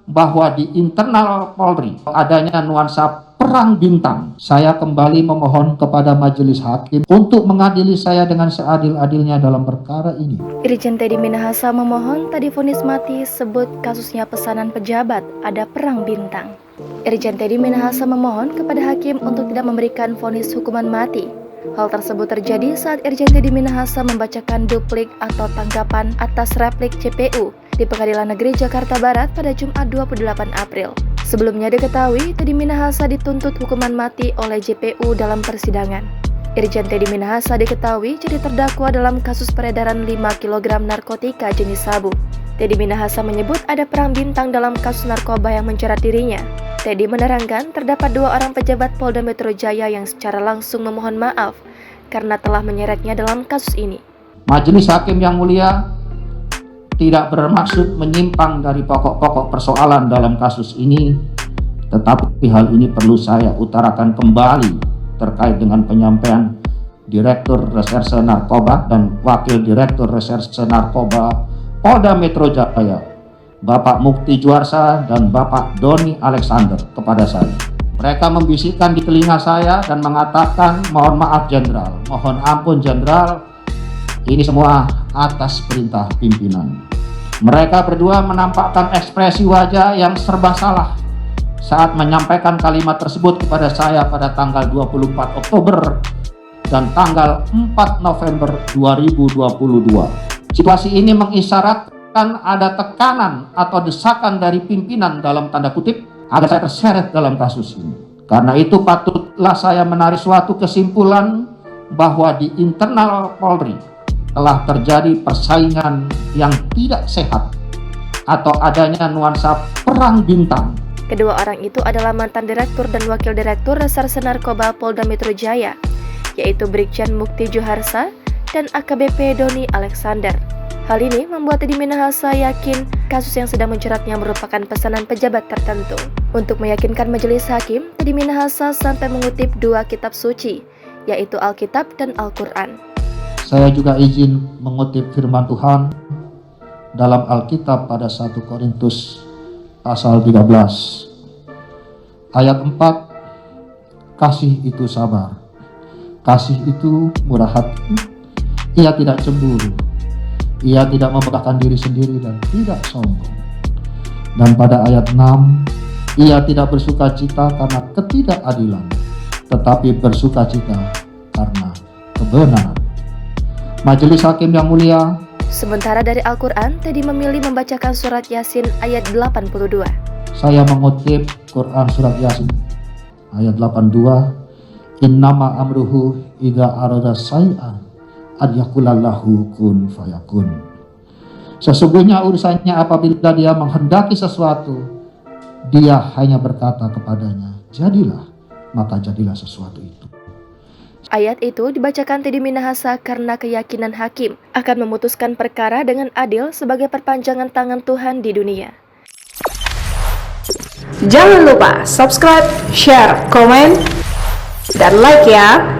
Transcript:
bahwa di internal Polri adanya nuansa perang bintang. Saya kembali memohon kepada majelis hakim untuk mengadili saya dengan seadil-adilnya dalam perkara ini. Irjen Teddy Minahasa memohon tak divonis mati sebut kasusnya pesanan pejabat ada perang bintang. Irjen Teddy Minahasa memohon kepada hakim untuk tidak memberikan vonis hukuman mati. Hal tersebut terjadi saat Irjen Teddy Minahasa membacakan duplik atau tanggapan atas replik JPU di Pengadilan Negeri Jakarta Barat pada Jumat 28 April. Sebelumnya diketahui Teddy Minahasa dituntut hukuman mati oleh JPU dalam persidangan. Irjen Teddy Minahasa diketahui jadi terdakwa dalam kasus peredaran 5 kg narkotika jenis sabu. Teddy Minahasa menyebut ada perang bintang dalam kasus narkoba yang menjerat dirinya. Teddy menerangkan terdapat 2 orang pejabat Polda Metro Jaya yang secara langsung memohon maaf karena telah menyeretnya dalam kasus ini. Majelis hakim yang mulia tidak bermaksud menyimpang dari pokok-pokok persoalan dalam kasus ini, tetapi hal ini perlu saya utarakan kembali terkait dengan penyampaian Direktur Reserse Narkoba dan Wakil Direktur Reserse Narkoba Polda Metro Jaya, Bapak Mukti Juarsa dan Bapak Doni Alexander kepada saya. Mereka membisikkan di telinga saya dan mengatakan, mohon maaf Jenderal, mohon ampun Jenderal, ini semua atas perintah pimpinan. Mereka berdua menampakkan ekspresi wajah yang serba salah saat menyampaikan kalimat tersebut kepada saya pada tanggal 24 Oktober dan tanggal 4 November 2022. Situasi ini mengisyaratkan ada tekanan atau desakan dari pimpinan dalam tanda kutip agar saya terseret dalam kasus ini. Karena itu patutlah saya menarik suatu kesimpulan bahwa di internal Polri telah terjadi persaingan yang tidak sehat atau adanya nuansa perang bintang. Kedua orang itu adalah mantan Direktur dan Wakil Direktur Reserse Narkoba Polda Metro Jaya, yaitu Brigjen Mukti Juarsa dan AKBP Doni Alexander. Hal ini membuat Teddy Minahasa yakin kasus yang sedang menjeratnya merupakan pesanan pejabat tertentu. Untuk meyakinkan majelis hakim, Teddy Minahasa sampai mengutip 2 kitab suci, yaitu Alkitab dan Al-Quran. Saya juga izin mengutip firman Tuhan dalam Alkitab pada 1 Korintus pasal 13 ayat 4, kasih itu sabar, kasih itu murah hati, ia tidak cemburu, ia tidak membanggakan diri sendiri dan tidak sombong. Dan pada ayat 6, ia tidak bersukacita karena ketidakadilan, tetapi bersukacita karena kebenaran. Majelis hakim yang mulia, sementara dari Al-Quran, Teddy memilih membacakan surat Yasin ayat 82. Saya mengutip Quran surat Yasin ayat 82, innama amruhu idza arada syai'an an yaqula lahu kun fayakun. Sesungguhnya urusannya apabila dia menghendaki sesuatu, dia hanya berkata kepadanya, jadilah, maka jadilah sesuatu itu. Ayat itu dibacakan Teddy Minahasa karena keyakinan hakim akan memutuskan perkara dengan adil sebagai perpanjangan tangan Tuhan di dunia. Jangan lupa subscribe, share, komen, dan like ya!